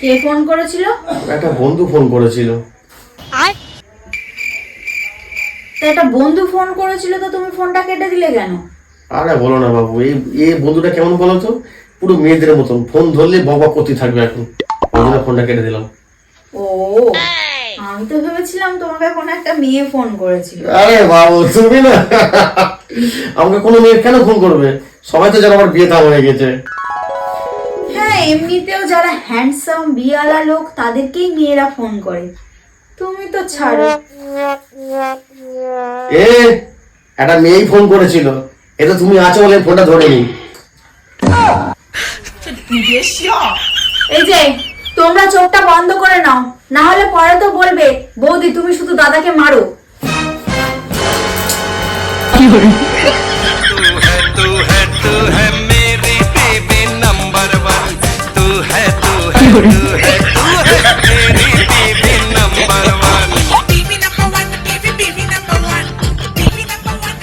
কে phone করেছিল? একটা বন্ধু ফোন করেছিল। তা একটা বন্ধু ফোন করেছিল তো তুমি ফোনটা কেটে দিলে কেন? আরে বলো না বাবু, এই বন্ধুটা কেমন বলো তো, পুরো মেয়েদের মতন, ফোন ধরলে বকা করতে থাকবে এখন, ওই জন্য ফোনটা কেটে দিলাম। ও, আমি তো ভেবেছিলাম তোমাকে কোনো একটা মেয়ে ফোন করেছিল। আরে বাবু তুমি না, আমাকে কোনো মেয়ে কেন ফোন করবে? সবাই তো জানো আমার বিয়ে থাম হয়ে গেছে। হ্যাঁ, এমনিতেও যারা হ্যান্ডসাম বিয়ালা লোক তাদেরকেই মেয়েরা ফোন করে, তুমি তো ছাড়ো। এ একটা মেয়েই ফোন করেছিল, এটা তুমি আছো বলে ফোনটা ধরে নি। এই যে তোমরা চোখটা বন্ধ করে নাও, না হলে পরে তো বলবে বৌদি তুমি শুধু দাদাকে মারো। तू है मेरी बेबी नंबर 1 तू है मेरी baby number 1 Baby number one, baby number one, baby number one.